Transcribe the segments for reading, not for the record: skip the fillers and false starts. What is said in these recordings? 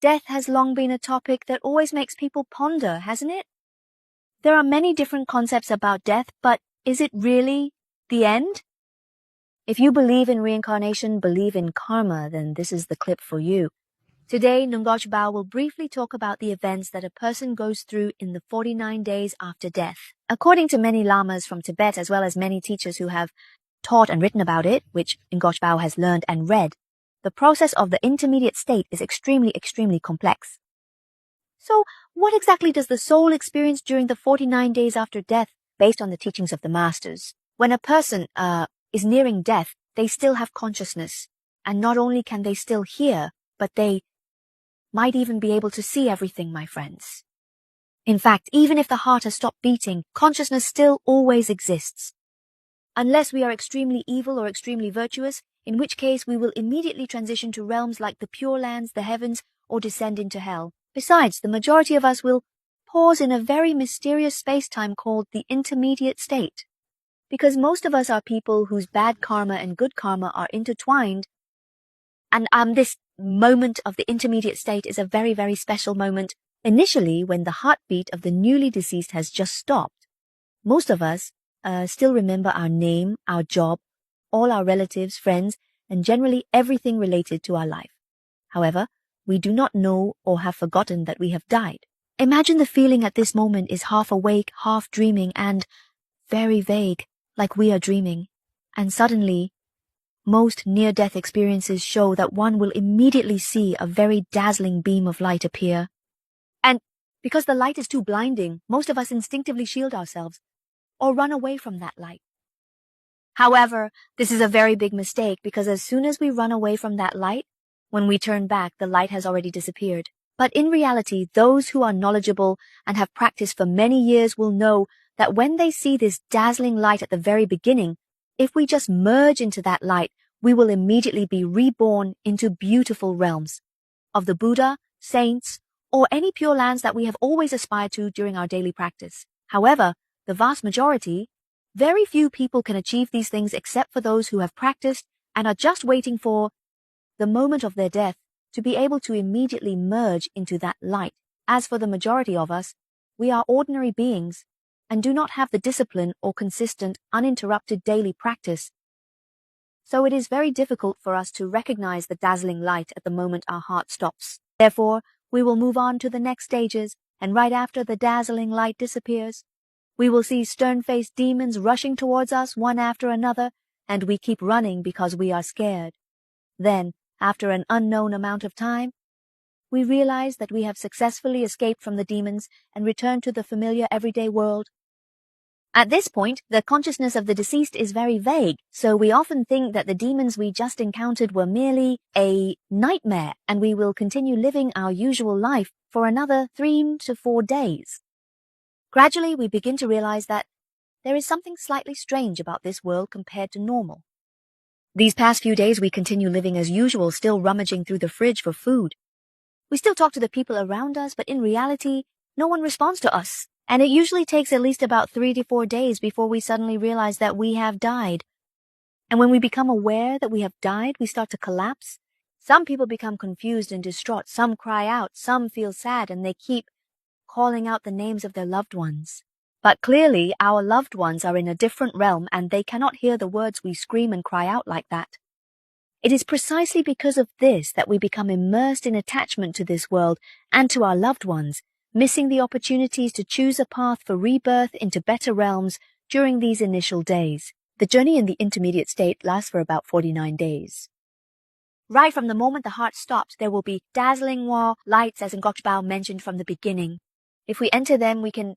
Death has long been a topic that always makes people ponder, hasn't it? There are many different concepts about death, but is it really the end? If you believe in reincarnation, believe in karma, then this is the clip for you. Today, N.H. Bao will briefly talk about the events that a person goes through in the 49 days after death. According to many lamas from Tibet, as well as many teachers who have taught and written about it, which N.H. Bao has learned and read, the process of the intermediate state is extremely complex. So, what exactly does the soul experience during the 49 days after death, based on the teachings of the masters? When a person is nearing death, they still have consciousness, and not only can they still hear, but they might even be able to see everything, my friends. In fact, even if the heart has stopped beating, consciousness still always exists. Unless we are extremely evil or extremely virtuous, in which case we will immediately transition to realms like the Pure Lands, the heavens, or descend into hell. Besides, the majority of us will pause in a very mysterious space-time called the intermediate state. Because most of us are people whose bad karma and good karma are intertwined, and this moment of the intermediate state is a very special moment. Initially, when the heartbeat of the newly deceased has just stopped, most of us still remember our name, our job, all our relatives, friends, and generally everything related to our life. However, we do not know or have forgotten that we have died. Imagine the feeling at this moment is half awake, half dreaming, and very vague, like we are dreaming. And suddenly, most near-death experiences show that one will immediately see a very dazzling beam of light appear. And because the light is too blinding, most of us instinctively shield ourselves or run away from that light. However, this is a very big mistake because as soon as we run away from that light, when we turn back, the light has already disappeared. But in reality, those who are knowledgeable and have practiced for many years will know that when they see this dazzling light at the very beginning, if we just merge into that light, we will immediately be reborn into beautiful realms of the Buddha, saints, or any pure lands that we have always aspired to during our daily practice. However, the vast majority, very few people can achieve these things except for those who have practiced and are just waiting for the moment of their death to be able to immediately merge into that light. As for the majority of us, we are ordinary beings and do not have the discipline or consistent, uninterrupted daily practice. So it is very difficult for us to recognize the dazzling light at the moment our heart stops. Therefore, we will move on to the next stages, and right after the dazzling light disappears, we will see stern-faced demons rushing towards us one after another, and we keep running because we are scared. Then, after an unknown amount of time, we realize that we have successfully escaped from the demons and returned to the familiar everyday world. At this point, the consciousness of the deceased is very vague, so we often think that the demons we just encountered were merely a nightmare, and we will continue living our usual life for another 3 to 4 days. Gradually, we begin to realize that there is something slightly strange about this world compared to normal. These past few days, we continue living as usual, still rummaging through the fridge for food. We still talk to the people around us, but in reality, no one responds to us. And it usually takes at least about 3 to 4 days before we suddenly realize that we have died. And when we become aware that we have died, we start to collapse. Some people become confused and distraught. Some cry out. Some feel sad, and they keep calling out the names of their loved ones. But clearly, our loved ones are in a different realm, and they cannot hear the words we scream and cry out like that. It is precisely because of this that we become immersed in attachment to this world and to our loved ones, missing the opportunities to choose a path for rebirth into better realms during these initial days. The journey in the intermediate state lasts for about 49 days. Right from the moment the heart stops, there will be dazzling lights, as N.H. Bao mentioned from the beginning. If we enter them, we can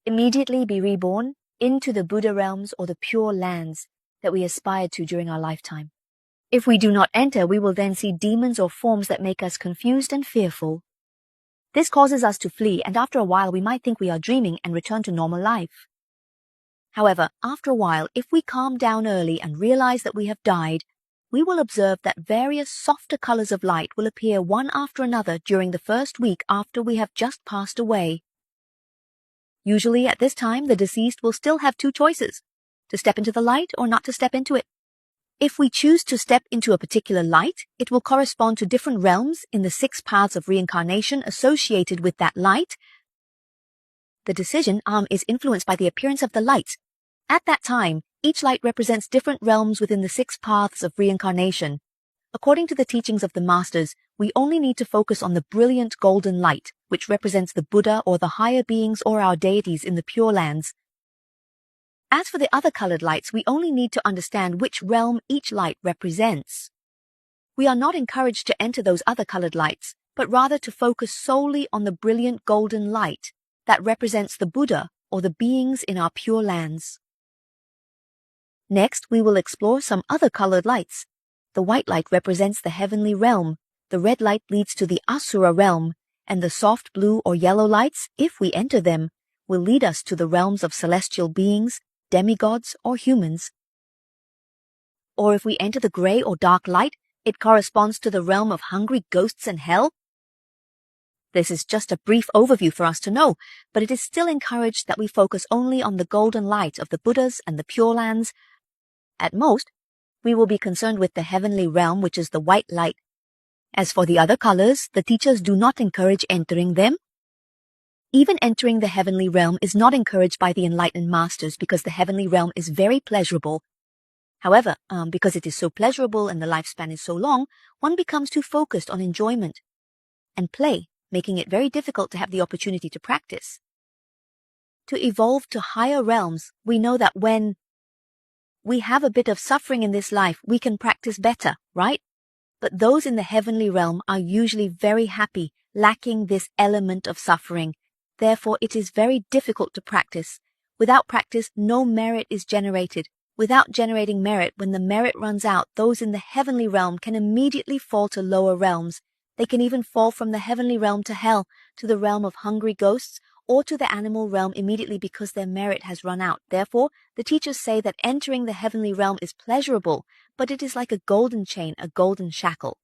immediately be reborn into the Buddha realms or the pure lands that we aspired to during our lifetime. If we do not enter, we will then see demons or forms that make us confused and fearful. This causes us to flee, and after a while we might think we are dreaming and return to normal life. However, after a while, if we calm down early and realize that we have died, we will observe that various softer colors of light will appear one after another during the first week after we have just passed away. Usually at this time, the deceased will still have 2 choices, to step into the light or not to step into it. If we choose to step into a particular light, it will correspond to different realms in the 6 paths of reincarnation associated with that light. The decision is influenced by the appearance of the lights. At that time, each light represents different realms within the 6 paths of reincarnation. According to the teachings of the Masters, we only need to focus on the brilliant golden light, which represents the Buddha or the higher beings or our deities in the Pure Lands. As for the other colored lights, we only need to understand which realm each light represents. We are not encouraged to enter those other colored lights, but rather to focus solely on the brilliant golden light that represents the Buddha or the beings in our Pure Lands. Next, we will explore some other colored lights. The white light represents the heavenly realm, the red light leads to the Asura realm, and the soft blue or yellow lights, if we enter them, will lead us to the realms of celestial beings, demigods, or humans. Or if we enter the gray or dark light, it corresponds to the realm of hungry ghosts and hell. This is just a brief overview for us to know, but it is still encouraged that we focus only on the golden light of the Buddhas and the Pure Lands. At most, we will be concerned with the heavenly realm, which is the white light. As for the other colors, the teachers do not encourage entering them. Even entering the heavenly realm is not encouraged by the enlightened masters because the heavenly realm is very pleasurable. However, because it is so pleasurable and the lifespan is so long, one becomes too focused on enjoyment and play, making it very difficult to have the opportunity to practice. To evolve to higher realms, we know that when we have a bit of suffering in this life, we can practice better, right? But those in the heavenly realm are usually very happy, lacking this element of suffering. Therefore, it is very difficult to practice. Without practice, no merit is generated. Without generating merit, when the merit runs out, those in the heavenly realm can immediately fall to lower realms. They can even fall from the heavenly realm to hell, to the realm of hungry ghosts, or to the animal realm immediately because their merit has run out. Therefore, the teachers say that entering the heavenly realm is pleasurable, but it is like a golden chain, a golden shackle.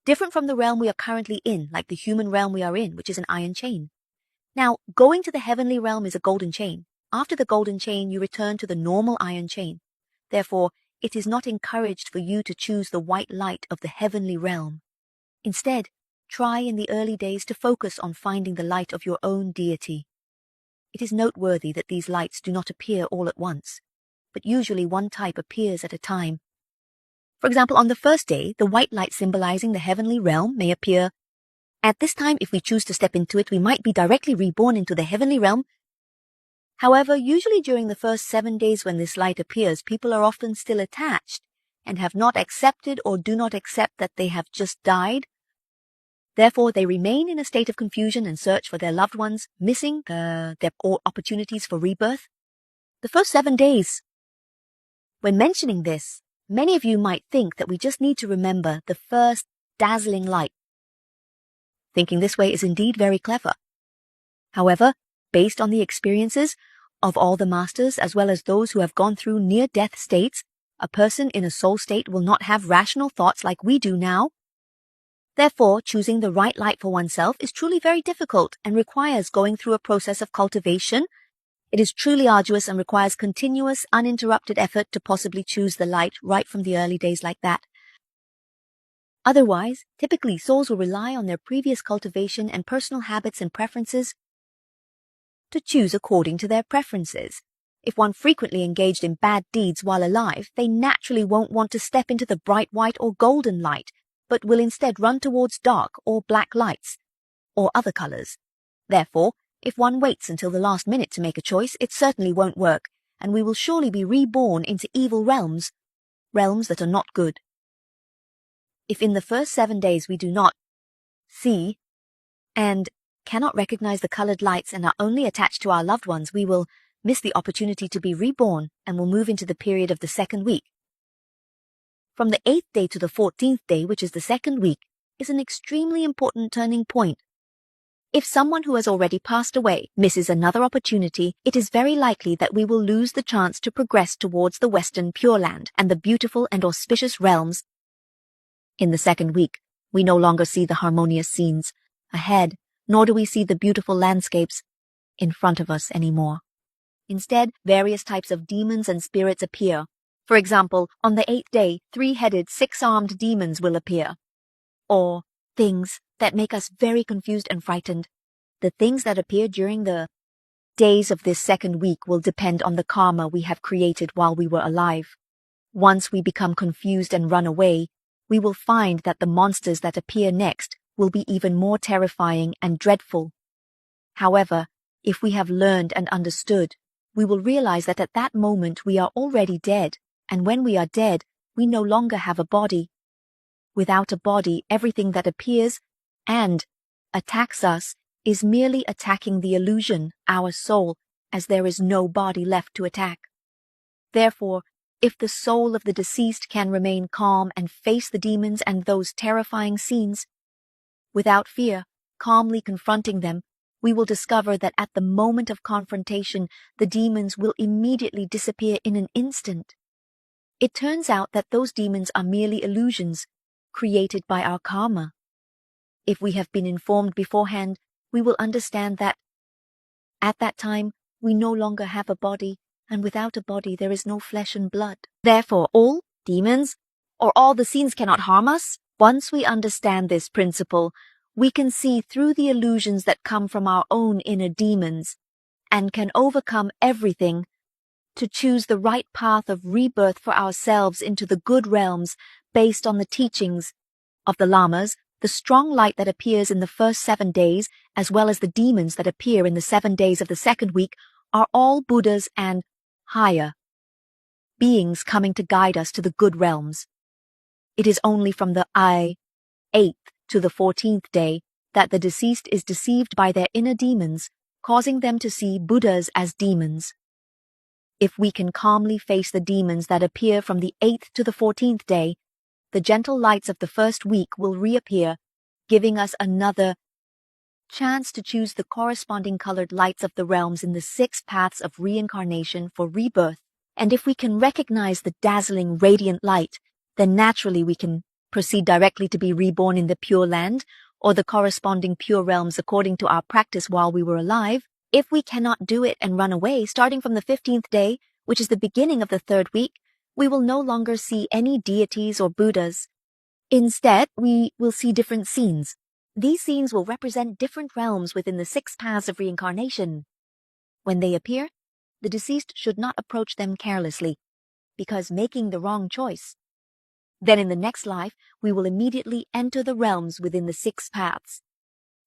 Different from the realm we are currently in, like the human realm we are in, which is an iron chain. Now, going to the heavenly realm is a golden chain. After the golden chain, you return to the normal iron chain. Therefore, it is not encouraged for you to choose the white light of the heavenly realm. Instead, try in the early days to focus on finding the light of your own deity. It is noteworthy that these lights do not appear all at once, but usually one type appears at a time. For example, on the first day, the white light symbolizing the heavenly realm may appear. At this time, if we choose to step into it, we might be directly reborn into the heavenly realm. However, usually during the first 7 days when this light appears, people are often still attached and have not accepted or do not accept that they have just died. Therefore, they remain in a state of confusion and search for their loved ones, missing their opportunities for rebirth. The first 7 days. When mentioning this, many of you might think that we just need to remember the first dazzling light. Thinking this way is indeed very clever. However, based on the experiences of all the masters as well as those who have gone through near-death states, a person in a soul state will not have rational thoughts like we do now. Therefore, choosing the right light for oneself is truly very difficult and requires going through a process of cultivation. It is truly arduous and requires continuous, uninterrupted effort to possibly choose the light right from the early days like that. Otherwise, typically souls will rely on their previous cultivation and personal habits and preferences to choose according to their preferences. If one frequently engaged in bad deeds while alive, they naturally won't want to step into the bright white or golden light, but will instead run towards dark or black lights, or other colors. Therefore, if one waits until the last minute to make a choice, it certainly won't work, and we will surely be reborn into evil realms, realms that are not good. If in the first 7 days we do not see and cannot recognize the colored lights and are only attached to our loved ones, we will miss the opportunity to be reborn and will move into the period of the second week. From the 8th day to the 14th day, which is the second week, is an extremely important turning point. If someone who has already passed away misses another opportunity, it is very likely that we will lose the chance to progress towards the Western Pure Land and the beautiful and auspicious realms. In the second week, we no longer see the harmonious scenes ahead, nor do we see the beautiful landscapes in front of us anymore. Instead, various types of demons and spirits appear. For example, on the 8th day, 3-headed, 6-armed demons will appear. Or things that make us very confused and frightened. The things that appear during the days of this second week will depend on the karma we have created while we were alive. Once we become confused and run away, we will find that the monsters that appear next will be even more terrifying and dreadful. However, if we have learned and understood, we will realize that at that moment we are already dead, and when we are dead, we no longer have a body. Without a body, everything that appears and attacks us is merely attacking the illusion, our soul, as there is no body left to attack. Therefore, if the soul of the deceased can remain calm and face the demons and those terrifying scenes, without fear, calmly confronting them, we will discover that at the moment of confrontation, the demons will immediately disappear in an instant. It turns out that those demons are merely illusions created by our karma. If we have been informed beforehand, we will understand that at that time we no longer have a body, and without a body there is no flesh and blood. Therefore, all demons or all the scenes cannot harm us. Once we understand this principle, we can see through the illusions that come from our own inner demons and can overcome everything to choose the right path of rebirth for ourselves into the good realms based on the teachings of the lamas, the strong light that appears in the first 7 days, as well as the demons that appear in the 7 days of the second week, are all Buddhas and higher beings coming to guide us to the good realms. It is only from the 8th to the 14th day that the deceased is deceived by their inner demons, causing them to see Buddhas as demons. If we can calmly face the demons that appear from the 8th to the 14th day, the gentle lights of the first week will reappear, giving us another chance to choose the corresponding colored lights of the realms in the 6 paths of reincarnation for rebirth. And if we can recognize the dazzling radiant light, then naturally we can proceed directly to be reborn in the Pure Land or the corresponding pure realms according to our practice while we were alive. If we cannot do it and run away, starting from the 15th day, which is the beginning of the 3rd week, we will no longer see any deities or Buddhas. Instead, we will see different scenes. These scenes will represent different realms within the 6 paths of reincarnation. When they appear, the deceased should not approach them carelessly, because making the wrong choice. Then in the next life, we will immediately enter the realms within the 6 paths.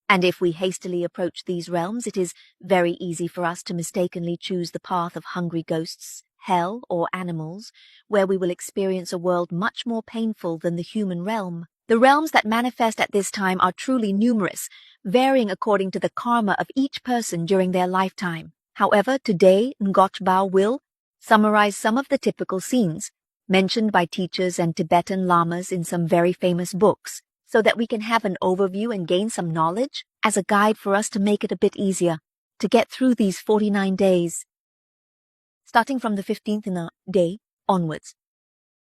And if we hastily approach these realms, it is very easy for us to mistakenly choose the path of hungry ghosts, hell, or animals, where we will experience a world much more painful than the human realm. The realms that manifest at this time are truly numerous, varying according to the karma of each person during their lifetime. However, today N.H. Bao will summarize some of the typical scenes mentioned by teachers and Tibetan lamas in some very famous books, so that we can have an overview and gain some knowledge as a guide for us to make it a bit easier to get through these 49 days. Starting from the 15th day onwards.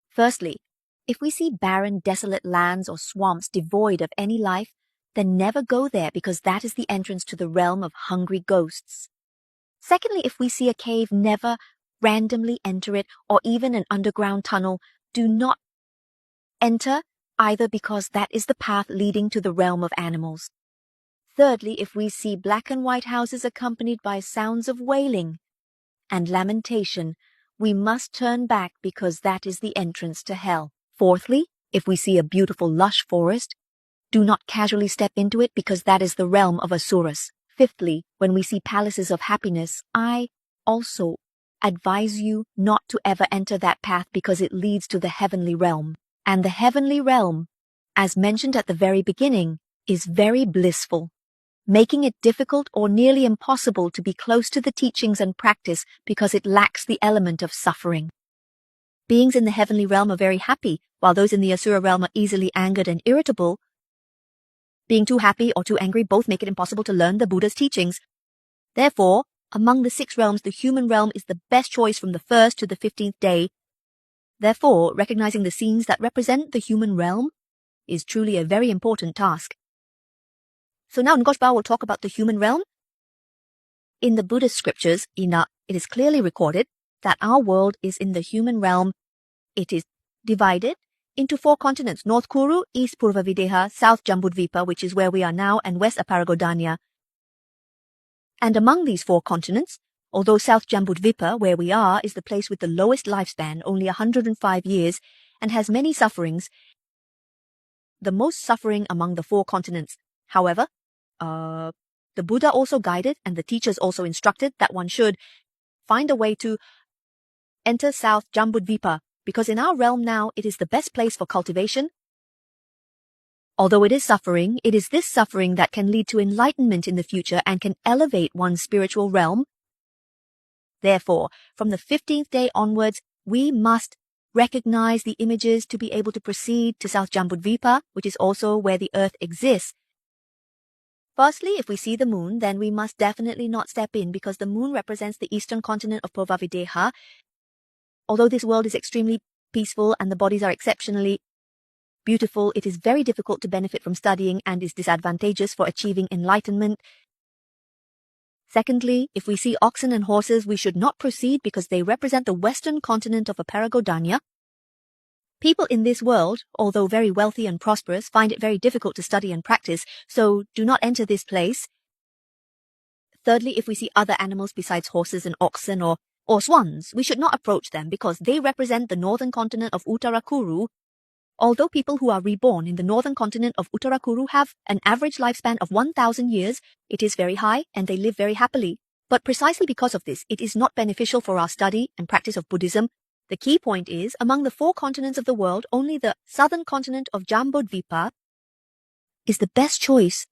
Firstly, if we see barren, desolate lands or swamps devoid of any life, then never go there because that is the entrance to the realm of hungry ghosts. Secondly, if we see a cave, never randomly enter it, or even an underground tunnel, do not enter either because that is the path leading to the realm of animals. Thirdly, if we see black and white houses accompanied by sounds of wailing and lamentation, we must turn back because that is the entrance to hell. Fourthly, if we see a beautiful lush forest, do not casually step into it because that is the realm of asuras. Fifthly, when we see palaces of happiness, I also advise you not to ever enter that path because it leads to the heavenly realm. And the heavenly realm, as mentioned at the very beginning, is very blissful, making it difficult or nearly impossible to be close to the teachings and practice because it lacks the element of suffering. Beings in the heavenly realm are very happy, while those in the asura realm are easily angered and irritable. Being too happy or too angry both make it impossible to learn the Buddha's teachings. Therefore, among the 6 realms, the human realm is the best choice from the 1st to the 15th day. Therefore, recognizing the scenes that represent the human realm is truly a very important task. So now N.H. Bao will talk about the human realm. In the Buddhist scriptures, it is clearly recorded that our world is in the human realm it is divided into 4 continents: North Kuru, East Purvavideha, South Jambudvipa, which is where we are now, and West Aparagodanya. And among these 4 continents, although South Jambudvipa, where we are, is the place with the lowest lifespan, only 105 years, and has many sufferings, the most suffering among the 4 continents. However, the Buddha also guided and the teachers also instructed that one should find a way to enter South Jambudvipa, because in our realm now it is the best place for cultivation. Although it is suffering, it is this suffering that can lead to enlightenment in the future and can elevate one's spiritual realm. Therefore, from the 15th day onwards, we must recognize the images to be able to proceed to South Jambudvipa, which is also where the earth exists. Firstly, if we see the moon, then we must definitely not step in, because the moon represents the eastern continent of Purvavideha. Although this world is extremely peaceful and the bodies are exceptionally beautiful, it is very difficult to benefit from studying and is disadvantageous for achieving enlightenment. Secondly, if we see oxen and horses, we should not proceed because they represent the western continent of Aparagodanya. People in this world, although very wealthy and prosperous, find it very difficult to study and practice, so do not enter this place. Thirdly, if we see other animals besides horses and oxen or swans, we should not approach them because they represent the northern continent of Uttarakuru. Although people who are reborn in the northern continent of Uttarakuru have an average lifespan of 1,000 years, it is very high and they live very happily. But precisely because of this, it is not beneficial for our study and practice of Buddhism. The key point is, among the 4 continents of the world, only the southern continent of Jambudvipa is the best choice,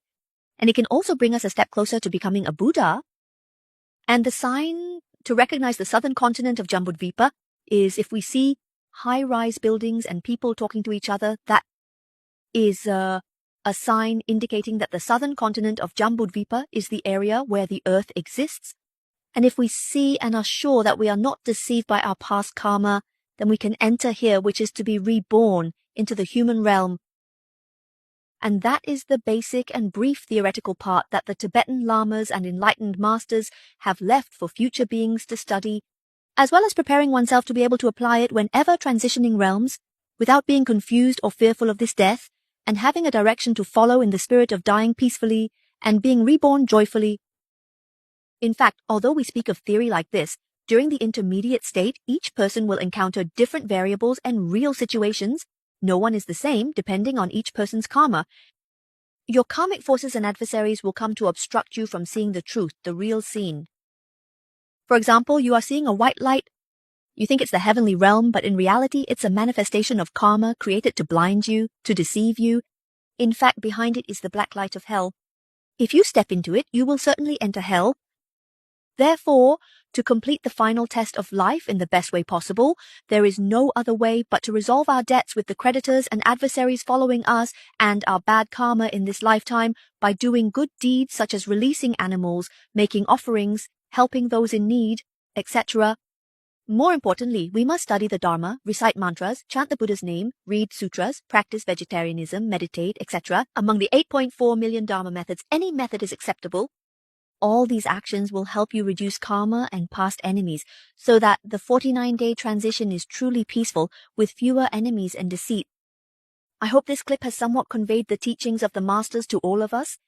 and it can also bring us a step closer to becoming a Buddha. And the sign to recognize the southern continent of Jambudvipa is if we see high-rise buildings and people talking to each other, that is a sign indicating that the southern continent of Jambudvipa is the area where the earth exists. And if we see and are sure that we are not deceived by our past karma, then we can enter here, which is to be reborn into the human realm. And that is the basic and brief theoretical part that the Tibetan lamas and enlightened masters have left for future beings to study, as well as preparing oneself to be able to apply it whenever transitioning realms, without being confused or fearful of this death, and having a direction to follow in the spirit of dying peacefully and being reborn joyfully. In fact, although we speak of theory like this, during the intermediate state, each person will encounter different variables and real situations. No one is the same, depending on each person's karma. Your karmic forces and adversaries will come to obstruct you from seeing the truth, the real scene. For example, you are seeing a white light. You think it's the heavenly realm, but in reality, it's a manifestation of karma created to blind you, to deceive you. In fact, behind it is the black light of hell. If you step into it, you will certainly enter hell. Therefore, to complete the final test of life in the best way possible, there is no other way but to resolve our debts with the creditors and adversaries following us and our bad karma in this lifetime by doing good deeds such as releasing animals, making offerings, helping those in need, etc. More importantly, we must study the Dharma, recite mantras, chant the Buddha's name, read sutras, practice vegetarianism, meditate, etc. Among the 8.4 million Dharma methods, any method is acceptable. All these actions will help you reduce karma and past enemies, so that the 49-day transition is truly peaceful, with fewer enemies and deceit. I hope this clip has somewhat conveyed the teachings of the masters to all of us.